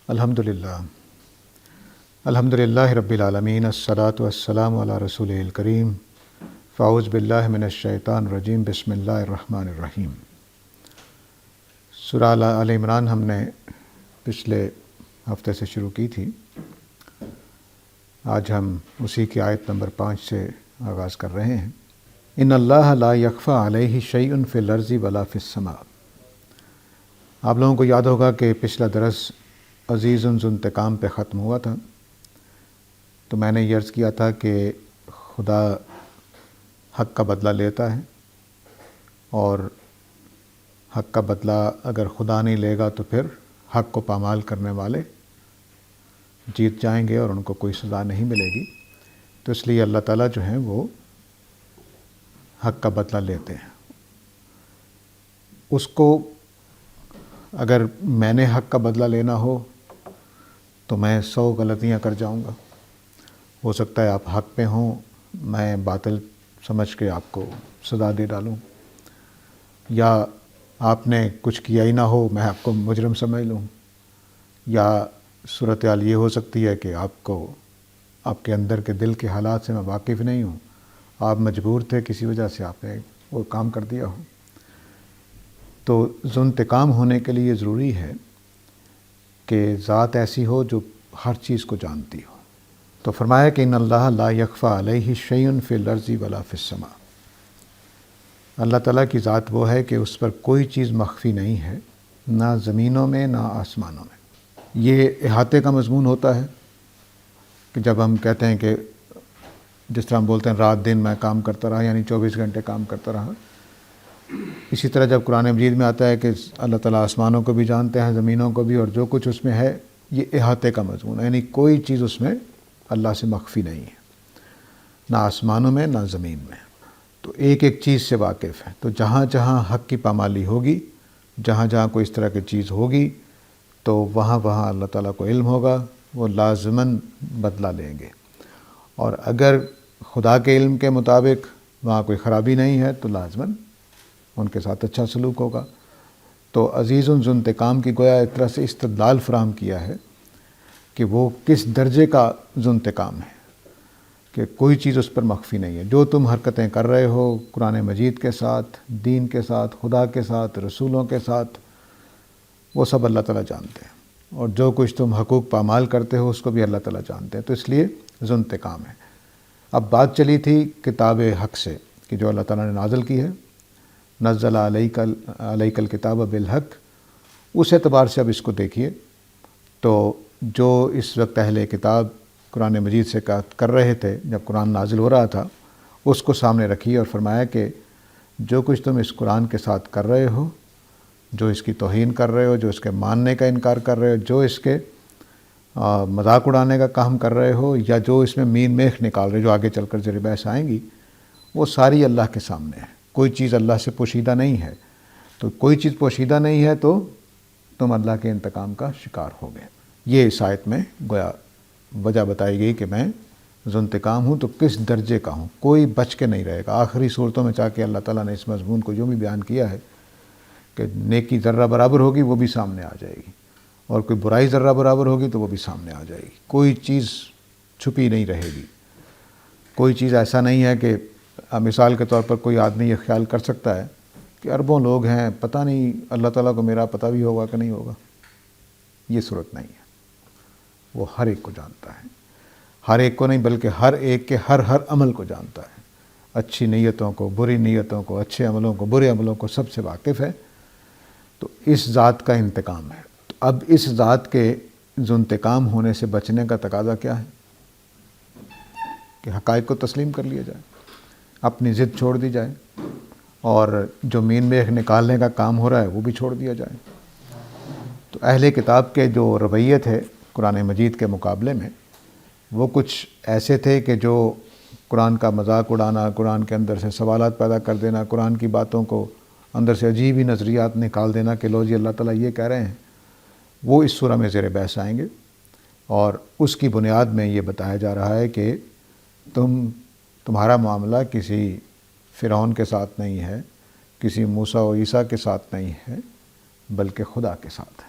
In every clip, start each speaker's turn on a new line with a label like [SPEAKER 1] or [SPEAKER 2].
[SPEAKER 1] الحمدللہ رب العالمین الصلاۃ والسلام علی رسول الکریم فاعوذ باللہ من الشیطان الرجیم بسم اللہ الرحمن الرحیم۔ سورہ آل عمران ہم نے پچھلے ہفتے سے شروع کی تھی۔ آج ہم اسی کی آیت نمبر 5 سے آغاز کر رہے ہیں۔ ان اللہ لا یخفی علیہ شیء فی الارض ولا فی السماء۔ آپ لوگوں کو یاد ہوگا کہ پچھلا درس عزیز ذو انتقام پہ ختم ہوا تھا، تو میں نے یہ عرض کیا تھا کہ خدا حق کا بدلہ لیتا ہے، اور حق کا بدلہ اگر خدا نہیں لے گا تو پھر حق کو پامال کرنے والے جیت جائیں گے اور ان کو کوئی سزا نہیں ملے گی۔ تو اس لیے اللہ تعالیٰ جو ہیں وہ حق کا بدلہ لیتے ہیں۔ اس کو اگر میں نے حق کا بدلہ لینا ہو تو میں 100 غلطیاں کر جاؤں گا۔ ہو سکتا ہے آپ حق پہ ہوں، میں باطل سمجھ کے آپ کو سزا دے ڈالوں، یا آپ نے کچھ کیا ہی نہ ہو میں آپ کو مجرم سمجھ لوں، یا صورتحال یہ ہو سکتی ہے کہ آپ کے اندر کے دل کے حالات سے میں واقف نہیں ہوں، آپ مجبور تھے کسی وجہ سے آپ نے وہ کام کر دیا ہو۔ تو ذو انتقام ہونے کے لیے ضروری ہے کہ ذات ایسی ہو جو ہر چیز کو جانتی ہو۔ تو فرمایا کہ ان اللہ لا یخفی علیہ شیء فی الارض ولا فی السماء۔ اللہ تعالیٰ کی ذات وہ ہے کہ اس پر کوئی چیز مخفی نہیں ہے، نہ زمینوں میں نہ آسمانوں میں۔ یہ احاطے کا مضمون ہوتا ہے کہ جب ہم کہتے ہیں کہ جس طرح ہم بولتے ہیں رات دن میں کام کرتا رہا، یعنی 24 گھنٹے کام کرتا رہا، اسی طرح جب قرآن مجید میں آتا ہے کہ اللہ تعالیٰ آسمانوں کو بھی جانتے ہیں، زمینوں کو بھی، اور جو کچھ اس میں ہے یہ احاطے کا مضمون ہے، یعنی کوئی چیز اس میں اللہ سے مخفی نہیں ہے، نہ آسمانوں میں نہ زمین میں۔ تو ایک ایک چیز سے واقف ہے۔ تو جہاں جہاں حق کی پامالی ہوگی، جہاں جہاں کوئی اس طرح کی چیز ہوگی، تو وہاں وہاں اللہ تعالیٰ کو علم ہوگا، وہ لازماً بدلہ لیں گے۔ اور اگر خدا کے علم کے مطابق وہاں کوئی خرابی نہیں ہے تو لازماً ان کے ساتھ اچھا سلوک ہوگا۔ تو عزیز ذو انتقام کی گویا ایک طرح سے استدلال فراہم کیا ہے کہ وہ کس درجے کا ذو انتقام ہے، کہ کوئی چیز اس پر مخفی نہیں ہے۔ جو تم حرکتیں کر رہے ہو قرآن مجید کے ساتھ، دین کے ساتھ، خدا کے ساتھ، رسولوں کے ساتھ، وہ سب اللہ تعالیٰ جانتے ہیں، اور جو کچھ تم حقوق پامال کرتے ہو اس کو بھی اللہ تعالیٰ جانتے ہیں۔ تو اس لیے ذو انتقام ہے۔ اب بات چلی تھی کتاب حق سے کہ جو اللہ تعالیٰ نے نازل کی ہے، نزل علیک الکتاب بالحق، اس اعتبار سے اب اس کو دیکھیے تو جو اس وقت اہل کتاب قرآن مجید سے کر رہے تھے جب قرآن نازل ہو رہا تھا، اس کو سامنے رکھیے اور فرمایا کہ جو کچھ تم اس قرآن کے ساتھ کر رہے ہو، جو اس کی توہین کر رہے ہو، جو اس کے ماننے کا انکار کر رہے ہو، جو اس کے مذاق اڑانے کا کام کر رہے ہو، یا جو اس میں مین میخ نکال رہے، جو آگے چل کر زیر بحث آئیں گی، وہ ساری اللہ کے سامنے ہے۔ کوئی چیز اللہ سے پوشیدہ نہیں ہے۔ تو کوئی چیز پوشیدہ نہیں ہے تو تم اللہ کے انتقام کا شکار ہو گئے۔ یہ اس آیت میں گویا وجہ بتائی گئی کہ میں ذو انتقام ہوں تو کس درجے کا ہوں، کوئی بچ کے نہیں رہے گا۔ آخری صورتوں میں چاہ کے اللہ تعالیٰ نے اس مضمون کو جو بھی بیان کیا ہے کہ نیکی ذرہ برابر ہوگی وہ بھی سامنے آ جائے گی، اور کوئی برائی ذرہ برابر ہوگی تو وہ بھی سامنے آ جائے گی۔ کوئی چیز چھپی نہیں رہے گی۔ کوئی چیز ایسا نہیں ہے کہ مثال کے طور پر کوئی آدمی یہ خیال کر سکتا ہے کہ اربوں لوگ ہیں، پتہ نہیں اللہ تعالیٰ کو میرا پتہ بھی ہوگا کہ نہیں ہوگا۔ یہ صورت نہیں ہے۔ وہ ہر ایک کو جانتا ہے، ہر ایک کو نہیں بلکہ ہر ایک کے ہر عمل کو جانتا ہے، اچھی نیتوں کو، بری نیتوں کو، اچھے عملوں کو، برے عملوں کو، سب سے واقف ہے۔ تو اس ذات کا انتقام ہے۔ تو اب اس ذات کے ذو انتقام ہونے سے بچنے کا تقاضا کیا ہے کہ حقائق کو تسلیم کر لیا جائے، اپنی ضد چھوڑ دی جائے، اور جو مین میخ نکالنے کا کام ہو رہا ہے وہ بھی چھوڑ دیا جائے۔ تو اہل کتاب کے جو رویے تھے قرآن مجید کے مقابلے میں، وہ کچھ ایسے تھے کہ جو قرآن کا مذاق اڑانا، قرآن کے اندر سے سوالات پیدا کر دینا، قرآن کی باتوں کو اندر سے عجیب ہی نظریات نکال دینا کہ لو جی اللہ تعالیٰ یہ کہہ رہے ہیں، وہ اس سورہ میں زیر بحث آئیں گے۔ اور اس کی بنیاد میں یہ بتایا جا رہا ہے کہ تمہارا معاملہ کسی فرعون کے ساتھ نہیں ہے، کسی موسیٰ و عیسیٰ کے ساتھ نہیں ہے، بلکہ خدا کے ساتھ ہے۔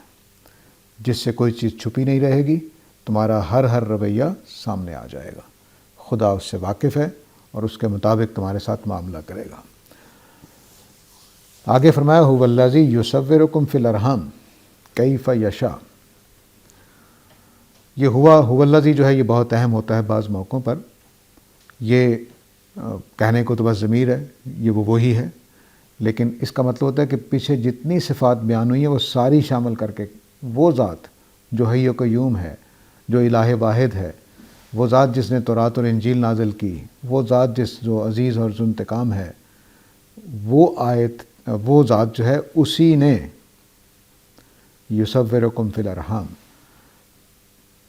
[SPEAKER 1] جس سے کوئی چیز چھپی نہیں رہے گی، تمہارا ہر رویہ سامنے آ جائے گا۔ خدا اس سے واقف ہے اور اس کے مطابق تمہارے ساتھ معاملہ کرے گا۔ آگے فرمایا هو الذی یصورکم فی الارحام کیف یشاء۔ یہ هو الذی جو ہے یہ بہت اہم ہوتا ہے بعض موقعوں پر۔ یہ کہنے کو تو بس ضمیر ہے، یہ وہی ہے، لیکن اس کا مطلب ہوتا ہے کہ پیچھے جتنی صفات بیان ہوئی ہیں وہ ساری شامل کر کے وہ ذات جو حی و قیوم ہے، جو الہ واحد ہے، وہ ذات جس نے تورات اور انجیل نازل کی، وہ ذات جو عزیز اور ذو انتقام ہے، وہ ذات جو ہے اسی نے یصورکم فی الارحام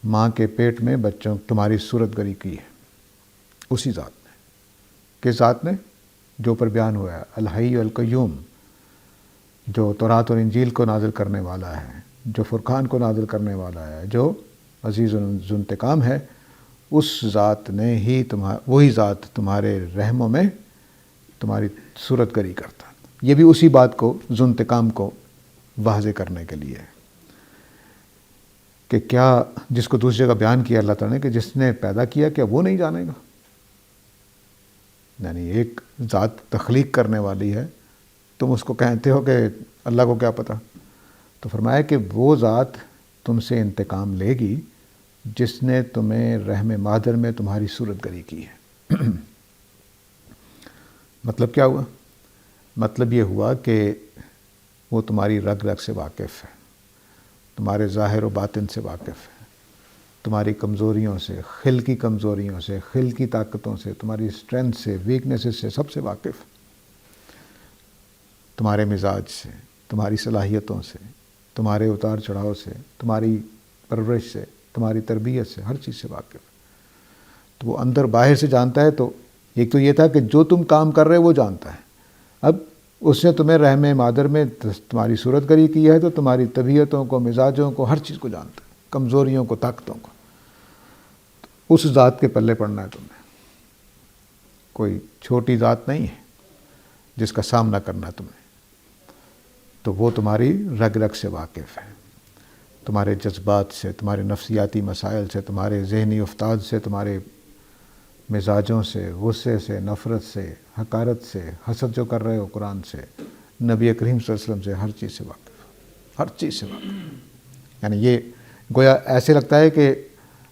[SPEAKER 1] ماں کے پیٹ میں بچوں تمہاری صورت گری کی ہے، اسی ذات نے۔ کس ذات نے؟ جو پر بیان ہوا ہے الحی القیوم، جو تورات اور انجیل کو نازل کرنے والا ہے، جو فرقان کو نازل کرنے والا ہے، جو عزیز ذو انتقام ہے، اس ذات نے ہی وہی ذات تمہارے رحموں میں تمہاری صورت گری کرتا۔ یہ بھی اسی بات کو، ذو انتقام کو واضح کرنے کے لیے ہے کہ کیا جس کو دوسری جگہ بیان کیا اللہ تعالیٰ نے کہ جس نے پیدا کیا کیا وہ نہیں جانے گا؟ یعنی ایک ذات تخلیق کرنے والی ہے، تم اس کو کہتے ہو کہ اللہ کو کیا پتہ؟ تو فرمایا کہ وہ ذات تم سے انتقام لے گی جس نے تمہیں رحم مادر میں تمہاری صورت گری کی ہے۔ مطلب کیا ہوا؟ مطلب یہ ہوا کہ وہ تمہاری رگ رگ سے واقف ہے، تمہارے ظاہر و باطن سے واقف ہے، تمہاری کمزوریوں سے، خلقی کمزوریوں سے، خلقی طاقتوں سے، تمہاری اسٹرینتھ سے، ویکنیسز سے سب سے واقف، تمہارے مزاج سے، تمہاری صلاحیتوں سے، تمہارے اتار چڑھاؤ سے، تمہاری پرورش سے، تمہاری تربیت سے، ہر چیز سے واقف۔ تو وہ اندر باہر سے جانتا ہے۔ تو ایک تو یہ تھا کہ جو تم کام کر رہے وہ جانتا ہے، اب اس نے تمہیں رحم مادر میں تمہاری صورت گری کی ہے تو تمہاری طبیعتوں کو، مزاجوں کو، ہر چیز کو جانتا ہے، کمزوریوں کو، طاقتوں کو۔ اس ذات کے پلے پڑنا ہے تمہیں، کوئی چھوٹی ذات نہیں ہے جس کا سامنا کرنا ہے تمہیں۔ تو وہ تمہاری رگ رگ سے واقف ہے، تمہارے جذبات سے، تمہارے نفسیاتی مسائل سے، تمہارے ذہنی افتاد سے، تمہارے مزاجوں سے، غصے سے، نفرت سے، حقارت سے، حسد جو کر رہے ہو قرآن سے، نبی کریم صلی اللہ علیہ وسلم سے، ہر چیز سے واقف، ہر چیز سے واقف۔ یعنی یہ گویا ایسے لگتا ہے کہ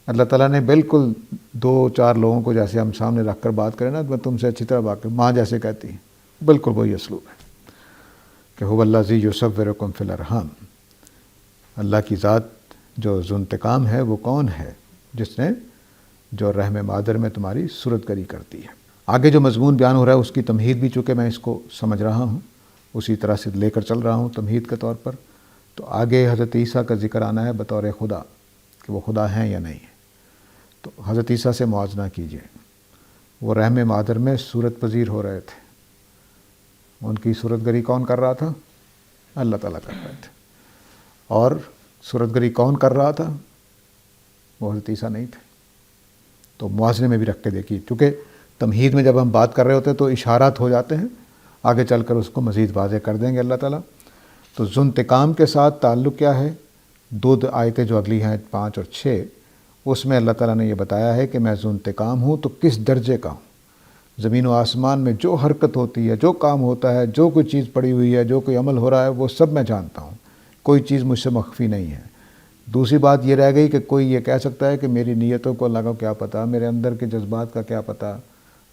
[SPEAKER 1] اللہ تعالیٰ نے بالکل دو چار لوگوں کو جیسے ہم سامنے رکھ کر بات کریں نا، میں تم سے اچھی طرح واقف، ماں جیسے کہتی ہے، بالکل وہی اسلوب ہے کہ هو الذی یصورکم فی الارحام۔ اللہ کی ذات جو ذو انتقام ہے وہ کون ہے؟ جس نے جو رحم مادر میں تمہاری صورت گری کرتی ہے۔ آگے جو مضمون بیان ہو رہا ہے اس کی تمہید بھی چونکہ میں اس کو سمجھ رہا ہوں، اسی طرح سے لے کر چل رہا ہوں تمہید کے طور پر، تو آگے حضرت عیسیٰ کا ذکر آنا ہے بطور خدا، کہ وہ خدا ہیں یا نہیں ہیں۔ تو حضرت عیسیٰ سے موازنہ کیجئے، وہ رحم مادر میں صورت پذیر ہو رہے تھے، ان کی صورت گری کون کر رہا تھا؟ اللہ تعالیٰ کر رہے تھے۔ اور صورت گری کون کر رہا تھا؟ وہ حضرت عیسیٰ نہیں تھے۔ تو موازنے میں بھی رکھ کے دیکھیے، چونکہ تمہید میں جب ہم بات کر رہے ہوتے ہیں تو اشارات ہو جاتے ہیں، آگے چل کر اس کو مزید واضح کر دیں گے اللہ تعالیٰ۔ تو ذو انتقام کے ساتھ تعلق کیا ہے؟ دو آیتیں جو اگلی ہیں 5 اور 6، اس میں اللہ تعالیٰ نے یہ بتایا ہے کہ میں ذو انتقام ہوں تو کس درجے کا ہوں۔ زمین و آسمان میں جو حرکت ہوتی ہے، جو کام ہوتا ہے، جو کوئی چیز پڑی ہوئی ہے، جو کوئی عمل ہو رہا ہے، وہ سب میں جانتا ہوں، کوئی چیز مجھ سے مخفی نہیں ہے۔ دوسری بات یہ رہ گئی کہ کوئی یہ کہہ سکتا ہے کہ میری نیتوں کو اللہ کو کیا پتہ، میرے اندر کے جذبات کا کیا پتہ،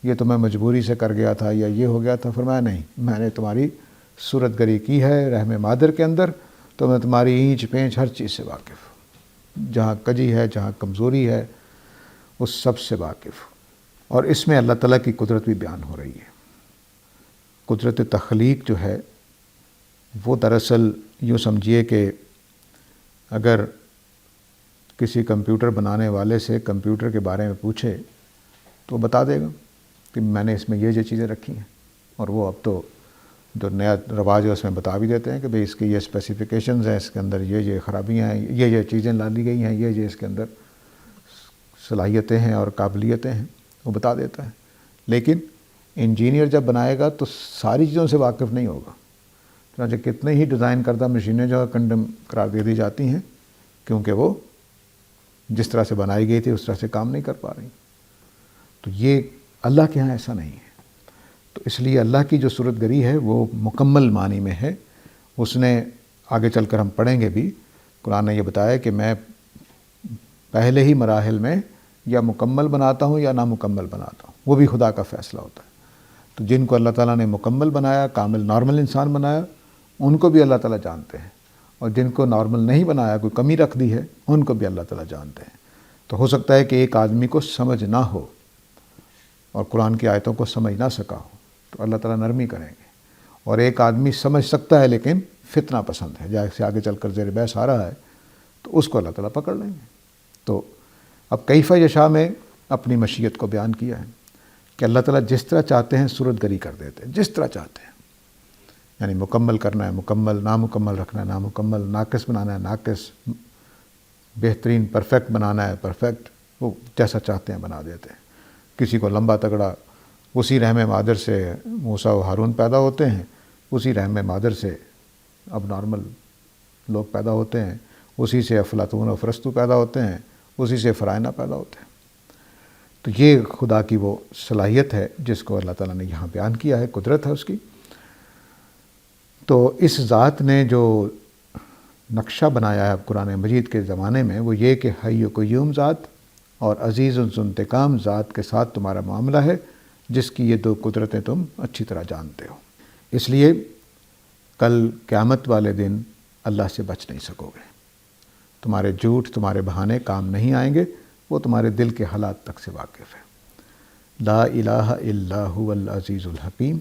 [SPEAKER 1] یہ تو میں مجبوری سے کر گیا تھا یا یہ ہو گیا تھا۔ فرمایا نہیں، میں نے تمہاری صورت گری کی ہے رحم مادر کے اندر، تو میں تمہاری اینچ پینچ ہر چیز سے واقف ہوں، جہاں کجی ہے، جہاں کمزوری ہے، اس سب سے واقف ہوں۔ اور اس میں اللہ تعالیٰ کی قدرت بھی بیان ہو رہی ہے۔ قدرت تخلیق جو ہے وہ دراصل یوں سمجھیے کہ اگر کسی کمپیوٹر بنانے والے سے کمپیوٹر کے بارے میں پوچھے تو وہ بتا دے گا کہ میں نے اس میں یہ چیزیں رکھی ہیں، اور وہ اب تو جو نیا رواج ہے اس میں بتا بھی دیتے ہیں کہ بھئی اس کی یہ اسپیسیفیکیشنز ہیں، اس کے اندر یہ خرابیاں ہیں، یہ چیزیں ڈالی گئی ہیں، یہ اس کے اندر صلاحیتیں ہیں اور قابلیتیں ہیں، وہ بتا دیتا ہے۔ لیکن انجینئر جب بنائے گا تو ساری چیزوں سے واقف نہیں ہوگا۔ چنانچہ کتنے ہی ڈیزائن کردہ مشینیں جو کنڈم قرار دے دی جاتی ہیں کیونکہ وہ جس طرح سے بنائی گئی تھی اس طرح سے کام نہیں کر پا رہی۔ تو یہ اللہ کے ہاں ایسا نہیں ہے۔ تو اس لیے اللہ کی جو صورت گری ہے وہ مکمل معنی میں ہے۔ اس نے آگے چل کر ہم پڑھیں گے بھی، قرآن نے یہ بتایا کہ میں پہلے ہی مراحل میں یا مکمل بناتا ہوں یا نامکمل بناتا ہوں، وہ بھی خدا کا فیصلہ ہوتا ہے۔ تو جن کو اللہ تعالیٰ نے مکمل بنایا، کامل نارمل انسان بنایا، ان کو بھی اللہ تعالیٰ جانتے ہیں، اور جن کو نارمل نہیں بنایا، کوئی کمی رکھ دی ہے، ان کو بھی اللہ تعالیٰ جانتے ہیں۔ تو ہو سکتا ہے کہ ایک آدمی کو سمجھ نہ ہو اور قرآن کی آیتوں کو سمجھ نہ سکا ہو، تو اللہ تعالیٰ نرمی کریں گے۔ اور ایک آدمی سمجھ سکتا ہے لیکن فتنہ پسند ہے، جیسے آگے چل کر زیر بحث آ رہا ہے، تو اس کو اللہ تعالیٰ پکڑ لیں گے۔ تو اب کیف یشاء میں اپنی مشیت کو بیان کیا ہے کہ اللہ تعالیٰ جس طرح چاہتے ہیں صورت گری کر دیتے ہیں، جس طرح چاہتے ہیں، یعنی مکمل کرنا ہے مکمل، نامکمل رکھنا ہے نامکمل، ناقص بنانا ہے ناقص، بہترین پرفیکٹ بنانا ہے پرفیکٹ، وہ جیسا چاہتے ہیں بنا دیتے ہیں۔ کسی کو لمبا تگڑا، اسی رحم مادر سے موسیٰ و ہارون پیدا ہوتے ہیں، اسی رحم مادر سے اب نارمل لوگ پیدا ہوتے ہیں، اسی سے افلاطون و فرستو پیدا ہوتے ہیں، اسی سے فرائنہ پیدا ہوتے ہیں۔ تو یہ خدا کی وہ صلاحیت ہے جس کو اللہ تعالیٰ نے یہاں بیان کیا ہے، قدرت ہے اس کی۔ تو اس ذات نے جو نقشہ بنایا ہے اب قرآن مجید کے زمانے میں، وہ یہ کہ حی و قیوم ذات اور عزیز ذو انتقام ذات کے ساتھ تمہارا معاملہ ہے، جس کی یہ دو قدرتیں تم اچھی طرح جانتے ہو۔ اس لیے کل قیامت والے دن اللہ سے بچ نہیں سکو گے، تمہارے جھوٹ تمہارے بہانے کام نہیں آئیں گے، وہ تمہارے دل کے حالات تک سے واقف ہے۔ لا الہ الا هو العزیز الحکیم،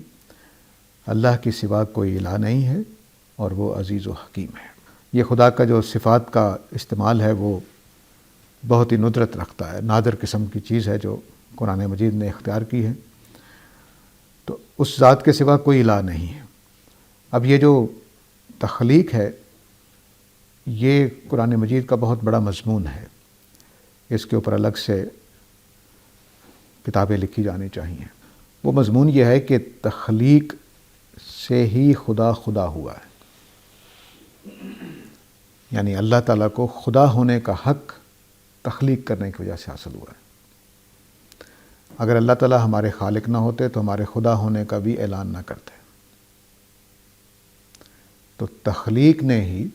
[SPEAKER 1] اللہ کی سوا کوئی الہ نہیں ہے اور وہ عزیز و حکیم ہے۔ یہ خدا کا جو صفات کا استعمال ہے وہ بہت ہی ندرت رکھتا ہے، نادر قسم کی چیز ہے جو قرآن مجید نے اختیار کی ہے۔ تو اس ذات کے سوا کوئی الہ نہیں ہے۔ اب یہ جو تخلیق ہے یہ قرآن مجید کا بہت بڑا مضمون ہے، اس کے اوپر الگ سے کتابیں لکھی جانی چاہیے۔ وہ مضمون یہ ہے کہ تخلیق سے ہی خدا خدا ہوا ہے، یعنی اللہ تعالیٰ کو خدا ہونے کا حق تخلیق کرنے کی وجہ سے حاصل ہوا ہے۔ اگر اللہ تعالیٰ ہمارے خالق نہ ہوتے تو ہمارے خدا ہونے کا بھی اعلان نہ کرتے۔ تو تخلیق نے ہی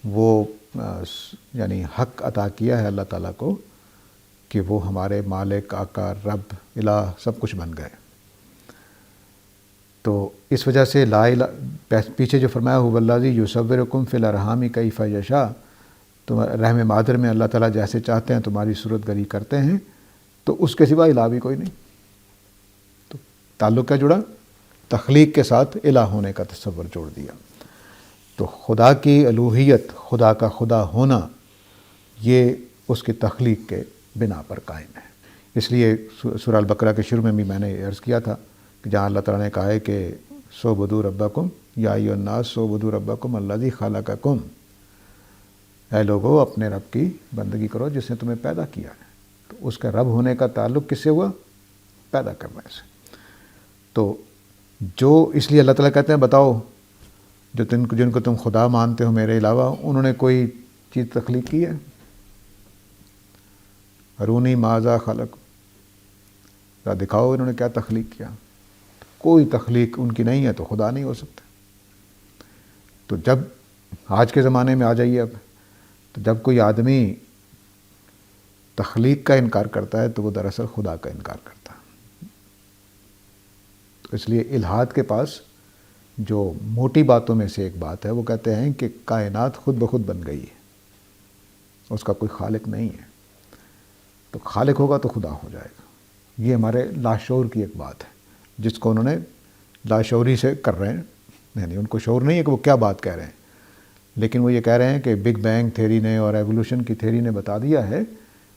[SPEAKER 1] وہ یعنی حق عطا کیا ہے اللہ تعالیٰ کو کہ وہ ہمارے مالک، آقا، رب، الہ سب کچھ بن گئے۔ تو اس وجہ سے لا الہ، پیچھے جو فرمایا هو الذی یصورکم فی الارحام کیف یشاء، تو رحم مادر میں اللہ تعالیٰ جیسے چاہتے ہیں تمہاری صورت گری کرتے ہیں، تو اس کے سوا الہ بھی کوئی نہیں۔ تو تعلق کیا جڑا؟ تخلیق کے ساتھ الہ ہونے کا تصور جوڑ دیا۔ تو خدا کی الوہیت، خدا کا خدا ہونا، یہ اس کی تخلیق کے بنا پر قائم ہے۔ اس لیے سورہ البقرہ کے شروع میں بھی میں نے عرض کیا تھا کہ جہاں اللہ تعالیٰ نے کہا ہے کہ سوبدو ربکم یا ایھا الناس سوبدو ربکم الذی خلقکم، اے لوگو اپنے رب کی بندگی کرو جس نے تمہیں پیدا کیا ہے۔ تو اس کا رب ہونے کا تعلق کس سے ہوا؟ پیدا کرنے سے۔ تو جو اس لیے اللہ تعالیٰ کہتے ہیں بتاؤ جو جن کو تم خدا مانتے ہو میرے علاوہ، انہوں نے کوئی چیز تخلیق کی ہے؟ ارونی ماذا خلق، ذرا دکھاؤ انہوں نے کیا تخلیق کیا۔ کوئی تخلیق ان کی نہیں ہے تو خدا نہیں ہو سکتے۔ تو جب آج کے زمانے میں آ جائیے اب، تو جب کوئی آدمی تخلیق کا انکار کرتا ہے تو وہ دراصل خدا کا انکار کرتا ہے۔ تو اس لیے الحاد کے پاس جو موٹی باتوں میں سے ایک بات ہے، وہ کہتے ہیں کہ کائنات خود بخود بن گئی ہے، اس کا کوئی خالق نہیں ہے، تو خالق ہوگا تو خدا ہو جائے گا۔ یہ ہمارے لاشعور کی ایک بات ہے جس کو انہوں نے لاشعوری سے کر رہے ہیں، یعنی ان کو شعور نہیں ہے کہ وہ کیا بات کہہ رہے ہیں، لیکن وہ یہ کہہ رہے ہیں کہ بگ بینگ تھیری نے اور ایوولوشن کی تھیری نے بتا دیا ہے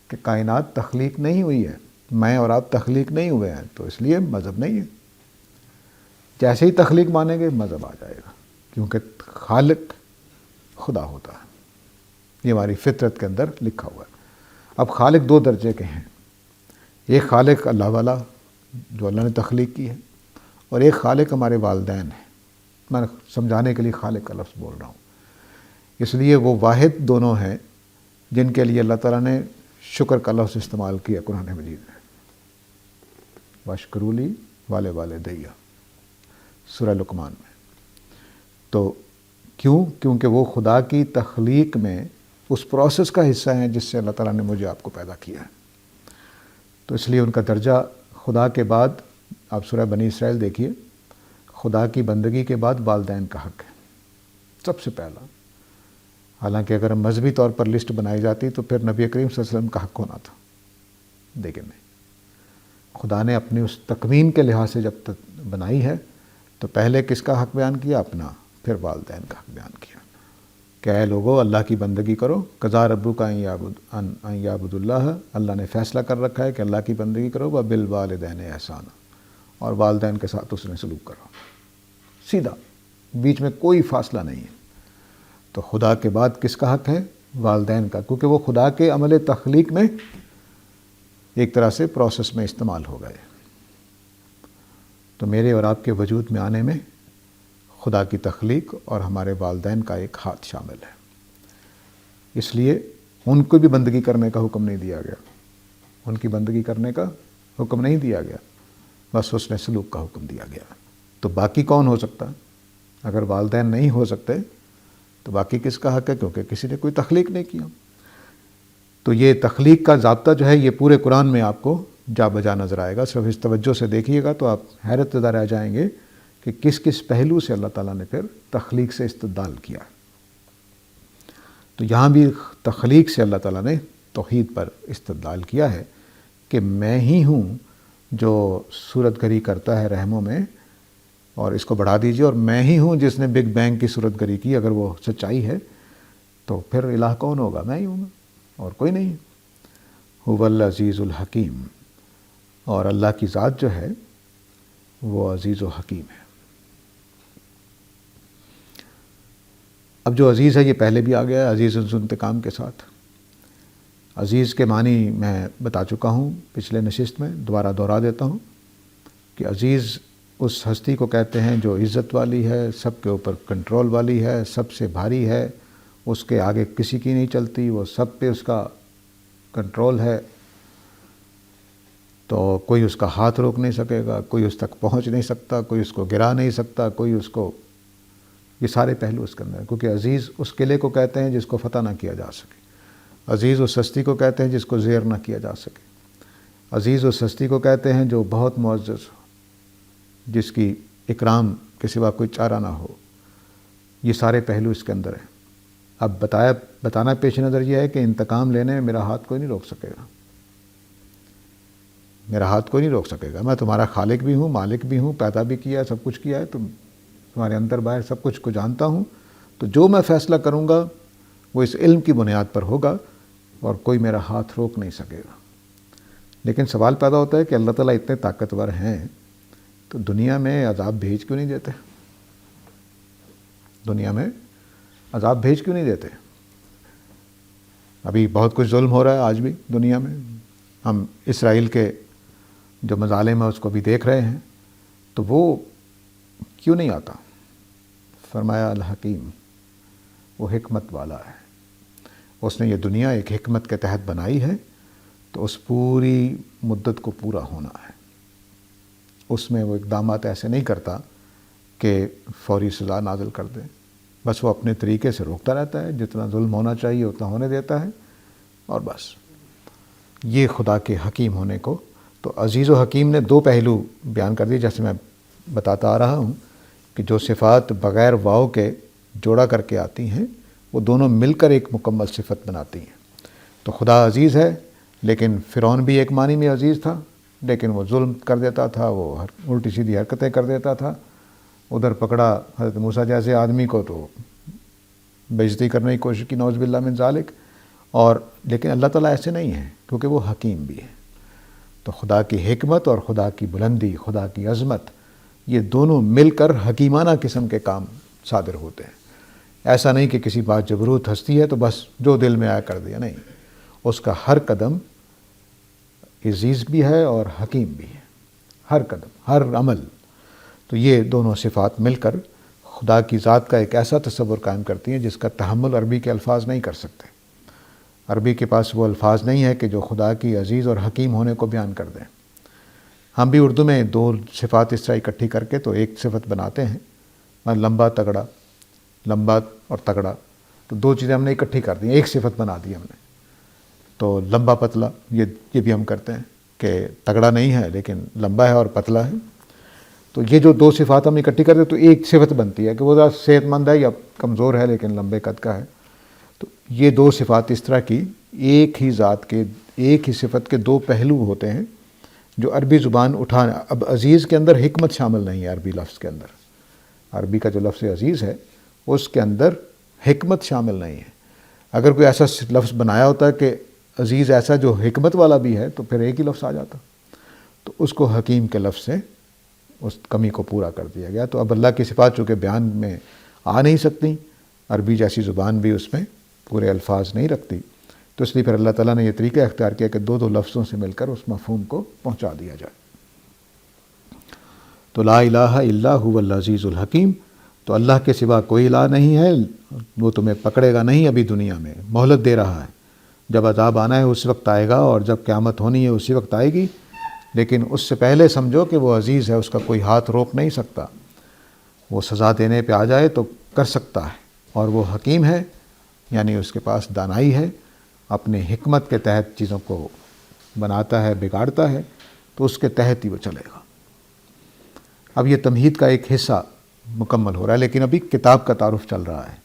[SPEAKER 1] کہ کائنات تخلیق نہیں ہوئی ہے، میں اور آپ تخلیق نہیں ہوئے ہیں، تو اس لیے مذہب نہیں ہے۔ جیسے ہی تخلیق مانیں گے مذہب آ جائے گا، کیونکہ خالق خدا ہوتا ہے، یہ ہماری فطرت کے اندر لکھا ہوا ہے۔ اب خالق دو درجے کے ہیں، ایک خالق اللہ والا جو اللہ نے تخلیق کی ہے، اور ایک خالق ہمارے والدین ہیں۔ میں سمجھانے کے لیے خالق کا لفظ بول رہا ہوں، اس لیے وہ واحد دونوں ہیں جن کے لیے اللہ تعالیٰ نے شکر کا لفظ استعمال کیا قرآن مجید میں، واشکرولی والے والدیہ سورہ لقمان میں۔ تو کیونکہ وہ خدا کی تخلیق میں اس پروسیس کا حصہ ہیں جس سے اللہ تعالیٰ نے مجھے آپ کو پیدا کیا ہے، تو اس لیے ان کا درجہ خدا کے بعد، آپ سورہ بنی اسرائیل دیکھیے، خدا کی بندگی کے بعد والدین کا حق ہے سب سے پہلا۔ حالانکہ اگر مذہبی طور پر لسٹ بنائی جاتی تو پھر نبی کریم صلی اللہ علیہ وسلم کا حق ہونا تھا، لیکن نہیں، خدا نے اپنی اس تکوین کے لحاظ سے جب تک بنائی ہے تو پہلے کس کا حق بیان کیا؟ اپنا، پھر والدین کا حق بیان کیا کہ اے لوگو اللہ کی بندگی کرو، قضا ربک ان یعبدوا اللہ، اللہ نے فیصلہ کر رکھا ہے کہ اللہ کی بندگی کرو، وبالوالدین احسانا، اور والدین کے ساتھ اس نے سلوک کرو، سیدھا، بیچ میں کوئی فاصلہ نہیں ہے۔ تو خدا کے بعد کس کا حق ہے؟ والدین کا، کیونکہ وہ خدا کے عمل تخلیق میں ایک طرح سے پروسیس میں استعمال ہو گئے۔ تو میرے اور آپ کے وجود میں آنے میں خدا کی تخلیق اور ہمارے والدین کا ایک ہاتھ شامل ہے، اس لیے ان کو بھی بندگی کرنے کا حکم نہیں دیا گیا، ان کی بندگی کرنے کا حکم نہیں دیا گیا، بس اس نے سلوک کا حکم دیا گیا۔ تو باقی کون ہو سکتا؟ اگر والدین نہیں ہو سکتے تو باقی کس کا حق ہے؟ کیونکہ کسی نے کوئی تخلیق نہیں کیا۔ تو یہ تخلیق کا ضابطہ جو ہے یہ پورے قرآن میں آپ کو جا بجا نظر آئے گا، صرف اس توجہ سے دیکھیے گا تو آپ حیرت زدہ رہ جائیں گے کہ کس کس پہلو سے اللہ تعالیٰ نے پھر تخلیق سے استدلال کیا۔ تو یہاں بھی تخلیق سے اللہ تعالیٰ نے توحید پر استدلال کیا ہے کہ میں ہی ہوں جو صورت گری کرتا ہے رحموں میں، اور اس کو بڑھا دیجیے، اور میں ہی ہوں جس نے بگ بینگ کی صورت گری کی۔ اگر وہ سچائی ہے تو پھر الہ کون ہوگا؟ میں ہی ہوں گا اور کوئی نہیں۔ هو العزیز الحکیم، اور اللہ کی ذات جو ہے وہ عزیز و حکیم ہے۔ اب جو عزیز ہے یہ پہلے بھی آ گیا ہے، عزیز ذو انتقام کے ساتھ۔ عزیز کے معنی میں بتا چکا ہوں پچھلے نشست میں، دوبارہ دہرا دیتا ہوں کہ عزیز اس ہستی کو کہتے ہیں جو عزت والی ہے، سب کے اوپر کنٹرول والی ہے، سب سے بھاری ہے، اس کے آگے کسی کی نہیں چلتی، وہ سب پہ اس کا کنٹرول ہے، تو کوئی اس کا ہاتھ روک نہیں سکے گا، کوئی اس تک پہنچ نہیں سکتا، کوئی اس کو گرا نہیں سکتا، کوئی اس کو، یہ سارے پہلو اس کے اندر ہیں۔ کیونکہ عزیز اس قلعے کو کہتے ہیں جس کو فتح نہ کیا جا سکے، عزیز اس ہستی کو کہتے ہیں جس کو زیر نہ کیا جا سکے، عزیز اس ہستی کو کہتے ہیں جو بہت معزز ہو، جس کی اکرام کے سوا کوئی چارہ نہ ہو۔ یہ سارے پہلو اس کے اندر ہیں۔ اب بتانا پیش نظر یہ ہے کہ انتقام لینے میں میرا ہاتھ کوئی نہیں روک سکے گا، میرا ہاتھ کوئی نہیں روک سکے گا۔ میں تمہارا خالق بھی ہوں، مالک بھی ہوں، پیدا بھی کیا ہے، سب کچھ کیا ہے، تمہارے اندر باہر سب کچھ کو جانتا ہوں، تو جو میں فیصلہ کروں گا وہ اس علم کی بنیاد پر ہوگا اور کوئی میرا ہاتھ روک نہیں سکے گا۔ لیکن سوال پیدا ہوتا ہے کہ اللہ تعالیٰ اتنے طاقتور ہیں تو دنیا میں عذاب بھیج کیوں نہیں دیتے؟ دنیا میں عذاب بھیج کیوں نہیں دیتے؟ ابھی بہت کچھ ظلم ہو رہا ہے آج بھی دنیا میں، ہم اسرائیل کے جو مظالم ہیں اس کو بھی دیکھ رہے ہیں، تو وہ کیوں نہیں آتا؟ فرمایا الحکیم، وہ حکمت والا ہے، اس نے یہ دنیا ایک حکمت کے تحت بنائی ہے، تو اس پوری مدت کو پورا ہونا ہے۔ اس میں وہ اقدامات ایسے نہیں کرتا کہ فوری سزا نازل کر دے، بس وہ اپنے طریقے سے روکتا رہتا ہے، جتنا ظلم ہونا چاہیے اتنا ہونے دیتا ہے، اور بس یہ خدا کے حکیم ہونے کو۔ تو عزیز و حکیم نے دو پہلو بیان کر دیے، جیسے میں بتاتا آ رہا ہوں کہ جو صفات بغیر واو کے جوڑا کر کے آتی ہیں وہ دونوں مل کر ایک مکمل صفت بناتی ہیں۔ تو خدا عزیز ہے، لیکن فرعون بھی ایک معنی میں عزیز تھا، لیکن وہ ظلم کر دیتا تھا، وہ الٹی سیدھی حرکتیں کر دیتا تھا۔ ادھر پکڑا حضرت موسیٰ جیسے آدمی کو تو بے عزتی کرنے کی کوشش کی، نعوذ باللہ من ذالک۔ اور لیکن اللہ تعالیٰ ایسے نہیں ہیں، کیونکہ وہ حکیم بھی ہے۔ تو خدا کی حکمت اور خدا کی بلندی، خدا کی عظمت، یہ دونوں مل کر حکیمانہ قسم کے کام صادر ہوتے ہیں۔ ایسا نہیں کہ کسی بات جبروت ہستی ہے تو بس جو دل میں آیا کر دیا، نہیں، اس کا ہر قدم عزیز بھی ہے اور حکیم بھی ہے، ہر قدم، ہر عمل۔ تو یہ دونوں صفات مل کر خدا کی ذات کا ایک ایسا تصور قائم کرتی ہیں جس کا تحمل عربی کے الفاظ نہیں کر سکتے۔ عربی کے پاس وہ الفاظ نہیں ہے کہ جو خدا کی عزیز اور حکیم ہونے کو بیان کر دیں۔ ہم بھی اردو میں دو صفات اس طرح اکٹھی کر کے تو ایک صفت بناتے ہیں، لمبا تگڑا، لمبا اور تگڑا، تو دو چیزیں ہم نے اکٹھی کر دی، ایک صفت بنا دی ہم نے۔ تو لمبا پتلا یہ بھی ہم کرتے ہیں کہ تگڑا نہیں ہے لیکن لمبا ہے اور پتلا ہے، تو یہ جو دو صفات ہم اکٹھی کرتے تو ایک صفت بنتی ہے کہ وہ ذرا صحت مند ہے یا کمزور ہے لیکن لمبے قد کا ہے۔ تو یہ دو صفات اس طرح کی ایک ہی ذات کے، ایک ہی صفت کے دو پہلو ہوتے ہیں جو عربی زبان اٹھانا۔ اب عزیز کے اندر حکمت شامل نہیں ہے، عربی لفظ کے اندر، عربی کا جو لفظ عزیز ہے اس کے اندر حکمت شامل نہیں ہے۔ اگر کوئی ایسا لفظ بنایا ہوتا ہے کہ عزیز ایسا جو حکمت والا بھی ہے تو پھر ایک ہی لفظ آ جاتا، تو اس کو حکیم کے لفظ سے اس کمی کو پورا کر دیا گیا۔ تو اب اللہ کی صفات چونکہ بیان میں آ نہیں سکتی، عربی جیسی زبان بھی اس میں پورے الفاظ نہیں رکھتی، تو اس لیے پھر اللہ تعالیٰ نے یہ طریقہ اختیار کیا کہ دو دو لفظوں سے مل کر اس مفہوم کو پہنچا دیا جائے۔ تو لا الہ الا هو العزیز الحکیم، تو اللہ کے سوا کوئی الہ نہیں ہے، وہ تمہیں پکڑے گا نہیں ابھی دنیا میں، مہلت دے رہا ہے، جب عذاب آنا ہے اس وقت آئے گا اور جب قیامت ہونی ہے اسی وقت آئے گی، لیکن اس سے پہلے سمجھو کہ وہ عزیز ہے، اس کا کوئی ہاتھ روک نہیں سکتا، وہ سزا دینے پہ آ جائے تو کر سکتا ہے، اور وہ حکیم ہے، یعنی اس کے پاس دانائی ہے، اپنے حکمت کے تحت چیزوں کو بناتا ہے، بگاڑتا ہے، تو اس کے تحت ہی وہ چلے گا۔ اب یہ تمہید کا ایک حصہ مکمل ہو رہا ہے، لیکن ابھی کتاب کا تعارف چل رہا ہے۔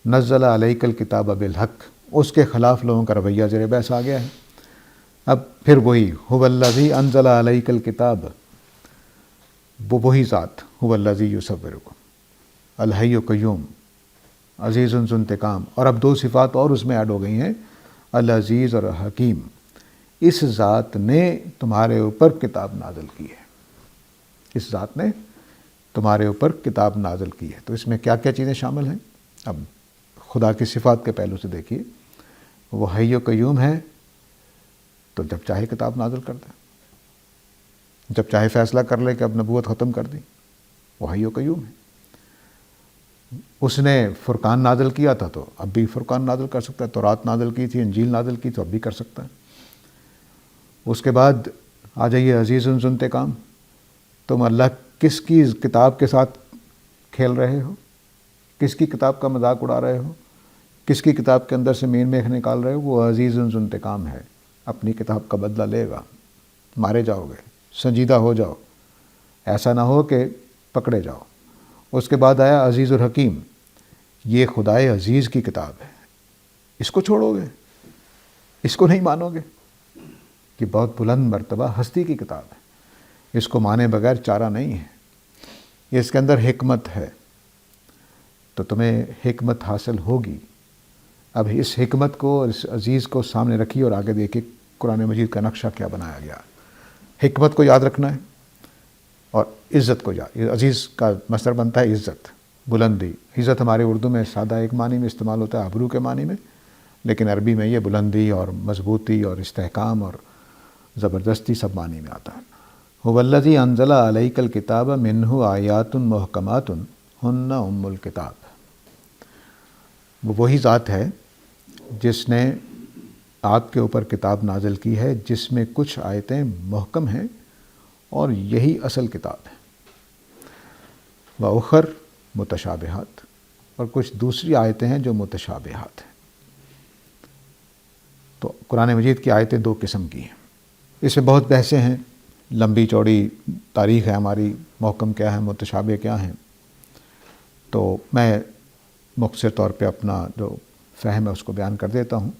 [SPEAKER 1] نزل علیک الکتاب بالحق، اس کے خلاف لوگوں کا رویہ زیر بحث آ گیا ہے۔ اب پھر وہی هو الذی انزل علیک الکتاب، وہی ذات هو الذی یصورکم الحی قیوم عزیز ذو انتقام، اور اب دو صفات اور اس میں ایڈ ہو گئی ہیں، العزیز اور حکیم۔ اس ذات نے تمہارے اوپر کتاب نازل کی ہے، اس ذات نے تمہارے اوپر کتاب نازل کی ہے۔ تو اس میں کیا کیا چیزیں شامل ہیں؟ اب خدا کی صفات کے پہلو سے دیکھیے، وہ حی و قیوم ہے، تو جب چاہے کتاب نازل کر دے، جب چاہے فیصلہ کر لے کہ اب نبوت ختم کر دی، وہ حی و قیوم ہے۔ اس نے فرقان نازل کیا تھا تو اب بھی فرقان نازل کر سکتا ہے، تورات نازل کی تھی، انجیل نازل کی تو اب بھی کر سکتا ہے۔ اس کے بعد آ جائیے عزیز ذو انتقام، تم اللہ کس کی کتاب کے ساتھ کھیل رہے ہو، کس کی کتاب کا مذاق اڑا رہے ہو، کس کی کتاب کے اندر سے مین میخ نکال رہے ہو؟ وہ عزیز ذو انتقام ہے، اپنی کتاب کا بدلہ لے گا، مارے جاؤ گے، سنجیدہ ہو جاؤ، ایسا نہ ہو کہ پکڑے جاؤ۔ اس کے بعد آیا عزیز الحکیم، یہ خدائے عزیز کی کتاب ہے، اس کو چھوڑو گے، اس کو نہیں مانو گے؟ کہ بہت بلند مرتبہ ہستی کی کتاب ہے، اس کو مانے بغیر چارہ نہیں ہے، اس کے اندر حکمت ہے، تو تمہیں حکمت حاصل ہوگی۔ اب اس حکمت کو، اس عزیز کو سامنے رکھیے اور آگے دیکھیے قرآن مجید کا نقشہ کیا بنایا گیا۔ حکمت کو یاد رکھنا ہے اور عزت کو یاد، عزیز کا مصدر بنتا ہے عزت، بلندی۔ عزت ہمارے اردو میں سادہ ایک معنی میں استعمال ہوتا ہے، ابرو کے معنی میں، لیکن عربی میں یہ بلندی اور مضبوطی اور استحکام اور زبردستی سب معنی میں آتا ہے۔ هو الذی انزل علیک الکتاب منہ آیات محکمات ہن ام الکتاب، وہ وہی ذات ہے جس نے آپ کے اوپر کتاب نازل کی ہے جس میں کچھ آیتیں محکم ہیں اور یہی اصل کتاب ہے، وَأُخَرَ متشابہات، اور کچھ دوسری آیتیں ہیں جو متشابہات ہیں۔ تو قرآن مجید کی آیتیں دو قسم کی ہیں، اس میں بہت بحثیں ہیں، لمبی چوڑی تاریخ ہے ہماری، محکم کیا ہے، متشابہ کیا ہیں، تو میں مختصر طور پہ اپنا جو فہم ہے اس کو بیان کر دیتا ہوں،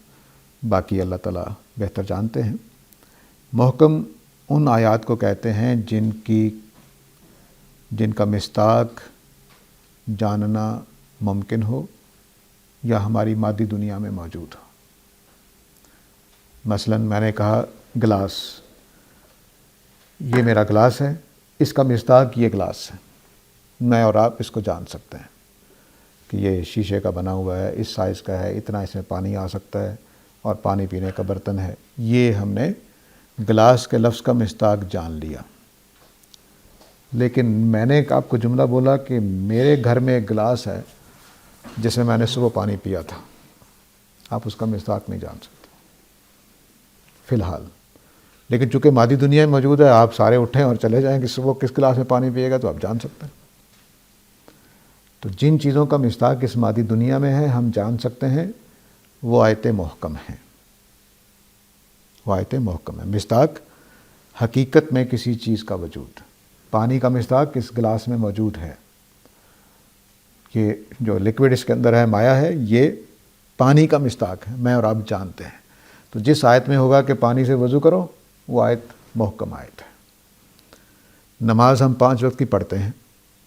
[SPEAKER 1] باقی اللہ تعالیٰ بہتر جانتے ہیں۔ محکم ان آیات کو کہتے ہیں جن کا مصداق جاننا ممکن ہو یا ہماری مادی دنیا میں موجود ہو۔ مثلا میں نے کہا گلاس، یہ میرا گلاس ہے، اس کا مصداق یہ گلاس ہے، میں اور آپ اس کو جان سکتے ہیں کہ یہ شیشے کا بنا ہوا ہے، اس سائز کا ہے، اتنا اس میں پانی آ سکتا ہے اور پانی پینے کا برتن ہے۔ یہ ہم نے گلاس کے لفظ کا مصداق جان لیا۔ لیکن میں نے آپ کو جملہ بولا کہ میرے گھر میں ایک گلاس ہے جس میں نے صبح پانی پیا تھا، آپ اس کا مصداق نہیں جان سکتے فی الحال. لیکن چونکہ مادی دنیا میں موجود ہے، آپ سارے اٹھیں اور چلے جائیں کہ صبح کس گلاس میں پانی پیے گا تو آپ جان سکتے ہیں. تو جن چیزوں کا مصداق اس مادی دنیا میں ہے ہم جان سکتے ہیں، وہ آیت محکم ہیں. وہ آیت محکم ہے. مصداق حقیقت میں کسی چیز کا وجود. پانی کا مصداق اس گلاس میں موجود ہے. یہ جو لکوڈ اس کے اندر ہے، مایع ہے، یہ پانی کا مصداق ہے، میں اور آپ جانتے ہیں. تو جس آیت میں ہوگا کہ پانی سے وضو کرو، وہ آیت محکم آیت ہے. نماز ہم 5 وقت کی پڑھتے ہیں،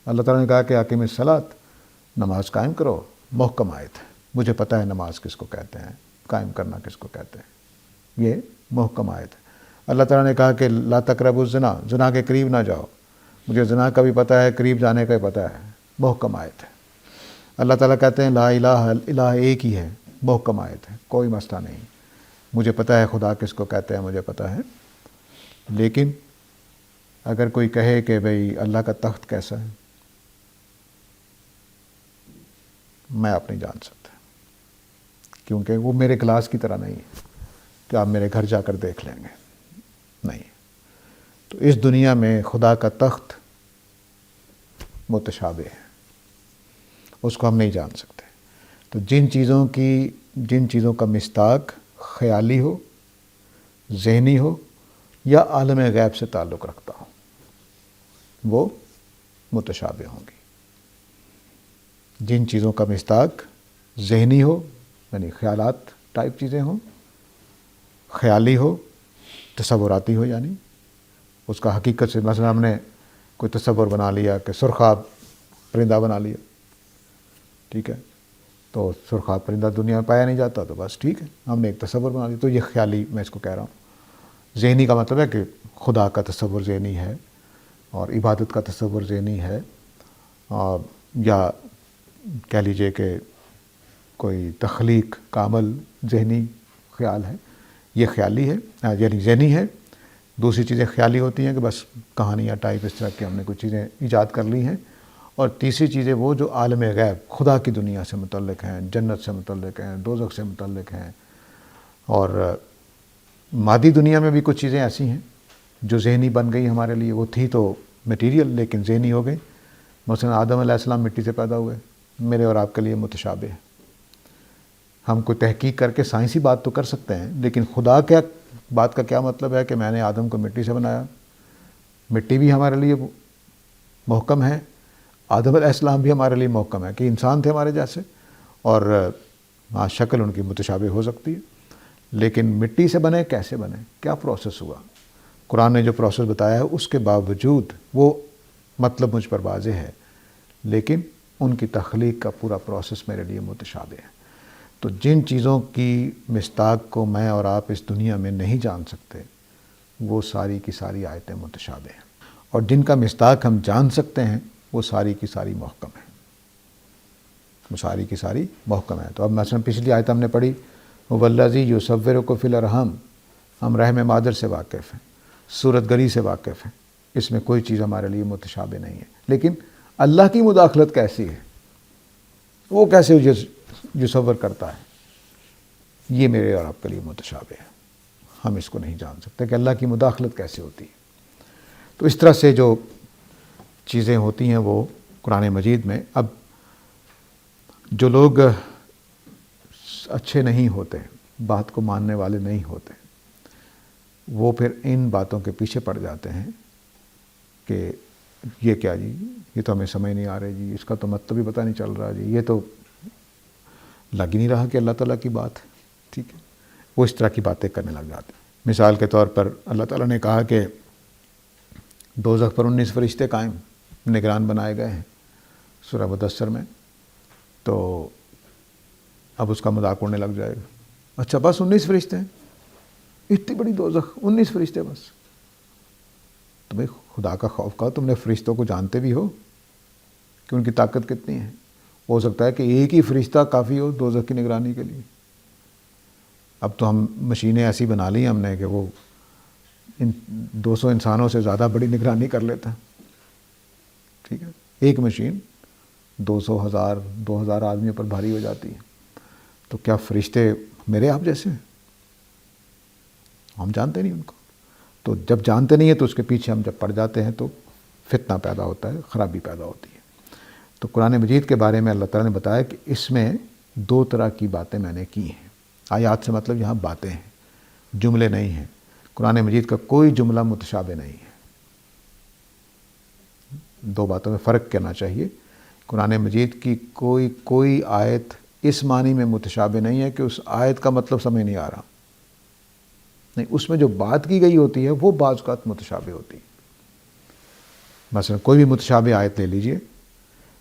[SPEAKER 1] اللہ تعالیٰ نے کہا کہ اقیم الصلاۃ، نماز قائم کرو، محکم آیت ہے. مجھے پتہ ہے نماز کس کو کہتے ہیں، قائم کرنا کس کو کہتے ہیں، یہ محکم آیت ہے. اللہ تعالیٰ نے کہا کہ لا تقربوا الزنا، زنا کے قریب نہ جاؤ، مجھے زنا کا بھی پتہ ہے، قریب جانے کا بھی پتہ ہے، محکم آیت ہے. اللہ تعالیٰ کہتے ہیں لا الہ الا اللہ ایک ہی ہے، محکم آیت ہے، کوئی مسئلہ نہیں. مجھے پتہ ہے خدا کس کو کہتے ہیں، مجھے پتہ ہے. لیکن اگر کوئی کہے کہ بھئی اللہ کا تخت کیسا ہے، میں آپ نہیں جان سکتا، کیونکہ وہ میرے گلاس کی طرح نہیں ہے کہ آپ میرے گھر جا کر دیکھ لیں گے. نہیں. تو اس دنیا میں خدا کا تخت متشابہ ہے، اس کو ہم نہیں جان سکتے. تو جن چیزوں کا مصداق خیالی ہو، ذہنی ہو یا عالم غیب سے تعلق رکھتا ہو، وہ متشابہ ہوں گی. جن چیزوں کا مصداق ذہنی ہو، یعنی خیالات ٹائپ چیزیں ہوں، خیالی ہو، تصوراتی ہو، یعنی اس کا حقیقت سے، مثلا ہم نے کوئی تصور بنا لیا کہ سرخاب پرندہ بنا لیا، ٹھیک ہے، تو سرخاب پرندہ دنیا میں پایا نہیں جاتا، تو بس ٹھیک ہے، ہم نے ایک تصور بنا لیا. تو یہ خیالی میں اس کو کہہ رہا ہوں. ذہنی کا مطلب ہے کہ خدا کا تصور ذہنی ہے اور عبادت کا تصور ذہنی ہے، یا کہہ لیجئے کہ کوئی تخلیق کا عمل ذہنی خیال ہے، یہ خیالی ہے، یعنی ذہنی ہے. دوسری چیزیں خیالی ہوتی ہیں کہ بس کہانیاں ٹائپ اس طرح کی ہم نے کچھ چیزیں ایجاد کر لی ہیں. اور تیسری چیزیں وہ جو عالم غیب، خدا کی دنیا سے متعلق ہیں، جنت سے متعلق ہیں، دوزخ سے متعلق ہیں. اور مادی دنیا میں بھی کچھ چیزیں ایسی ہیں جو ذہنی بن گئی ہمارے لیے، وہ تھی تو میٹیریل لیکن ذہنی ہو گئی. مثلا آدم علیہ السلام مٹی سے پیدا ہوئے، میرے اور آپ کے لیے متشابہ ہے. ہم کوئی تحقیق کر کے سائنسی بات تو کر سکتے ہیں، لیکن خدا کیا بات کا کیا مطلب ہے کہ میں نے آدم کو مٹی سے بنایا. مٹی بھی ہمارے لیے محکم ہے، آدم علیہ السلام بھی ہمارے لیے محکم ہے کہ انسان تھے ہمارے جیسے، اور شکل ان کی متشابہ ہو سکتی ہے. لیکن مٹی سے بنے، کیسے بنے، کیا پروسیس ہوا، قرآن نے جو پروسیس بتایا ہے اس کے باوجود وہ مطلب مجھ پر واضح ہے، لیکن ان کی تخلیق کا پورا پروسیس میرے لیے متشابہ ہے. تو جن چیزوں کی مصداق کو میں اور آپ اس دنیا میں نہیں جان سکتے، وہ ساری کی ساری آیتیں متشابہ ہیں. اور جن کا مصداق ہم جان سکتے ہیں، وہ ساری کی ساری محکم ہیں، وہ ساری کی ساری محکم ہیں. تو اب مثلا پچھلی آیت ہم نے پڑھی، والذی یصورکم فی الارحام، ہم رحم مادر سے واقف ہیں، صورت گری سے واقف ہیں، اس میں کوئی چیز ہمارے لیے متشابہ نہیں ہے. لیکن اللہ کی مداخلت کیسی ہے، وہ کیسے یصور کرتا ہے، یہ میرے اور آپ کے لیے متشابہ ہے. ہم اس کو نہیں جان سکتے کہ اللہ کی مداخلت کیسے ہوتی ہے. تو اس طرح سے جو چیزیں ہوتی ہیں وہ قرآن مجید میں. اب جو لوگ اچھے نہیں ہوتے، بات کو ماننے والے نہیں ہوتے، وہ پھر ان باتوں کے پیچھے پڑ جاتے ہیں کہ یہ کیا جی، یہ تو ہمیں سمجھ نہیں آ رہی جی، اس کا تو مطلب ہی پتہ نہیں چل رہا جی، یہ تو لگ ہی نہیں رہا کہ اللہ تعالیٰ کی بات ہے. ٹھیک ہے، وہ اس طرح کی باتیں کرنے لگ جاتے ہیں. مثال کے طور پر اللہ تعالیٰ نے کہا کہ دوزخ پر 19 فرشتے قائم نگران بنائے گئے ہیں سورہ مدثر میں. تو اب اس کا مذاق اڑنے لگ جائے گا، اچھا بس 19 فرشتے ہیں، اتنی بڑی دوزخ، 19 فرشتے بس. تو بھائی خدا کا خوف کرو، تم نے فرشتوں کو جانتے بھی ہو کہ ان کی طاقت کتنی ہے. ہو سکتا ہے کہ ایک ہی فرشتہ کافی ہو دوزخ کی نگرانی کے لیے. اب تو ہم مشینیں ایسی بنا لی ہم نے کہ وہ 200 انسانوں سے زیادہ بڑی نگرانی کر لیتا ہے. ٹھیک ہے، ایک مشین 200 1000 2000 آدمیوں پر بھاری ہو جاتی ہے. تو کیا فرشتے میرے آپ جیسے ہیں، ہم جانتے نہیں ان کو. تو جب جانتے نہیں ہیں تو اس کے پیچھے ہم جب پڑ جاتے ہیں تو فتنہ پیدا ہوتا ہے، خرابی پیدا ہوتی ہے. تو قرآن مجید کے بارے میں اللہ تعالیٰ نے بتایا کہ اس میں 2 طرح کی باتیں میں نے کی ہیں. آیات سے مطلب یہاں باتیں ہیں، جملے نہیں ہیں. قرآن مجید کا کوئی جملہ متشابہ نہیں ہے. 2 باتوں میں فرق کرنا چاہیے. قرآن مجید کی کوئی آیت اس معنی میں متشابہ نہیں ہے کہ اس آیت کا مطلب سمجھ نہیں آ رہا. نہیں، اس میں جو بات کی گئی ہوتی ہے وہ بعض اوقات متشابہ ہوتی ہے. مثلا کوئی بھی متشابہ آیت لے لیجئے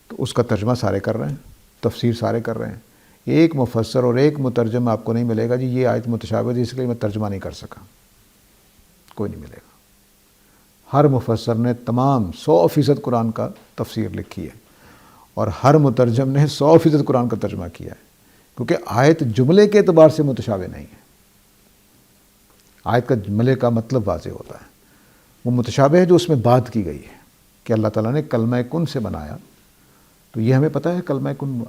[SPEAKER 1] تو اس کا ترجمہ سارے کر رہے ہیں، تفسیر سارے کر رہے ہیں. ایک مفسر اور ایک مترجم آپ کو نہیں ملے گا جی یہ آیت متشابہ تھی اس لیے میں ترجمہ نہیں کر سکا. کوئی نہیں ملے گا. ہر مفسر نے تمام 100% قرآن کا تفسیر لکھی ہے اور ہر مترجم نے 100% قرآن کا ترجمہ کیا ہے، کیونکہ آیت جملے کے اعتبار سے متشابہ نہیں ہے. آیت کا جملے کا مطلب واضح ہوتا ہے. وہ متشابہ ہے جو اس میں بات کی گئی ہے کہ اللہ تعالیٰ نے کلمہ کن سے بنایا. تو یہ ہمیں پتہ ہے کلمہ کن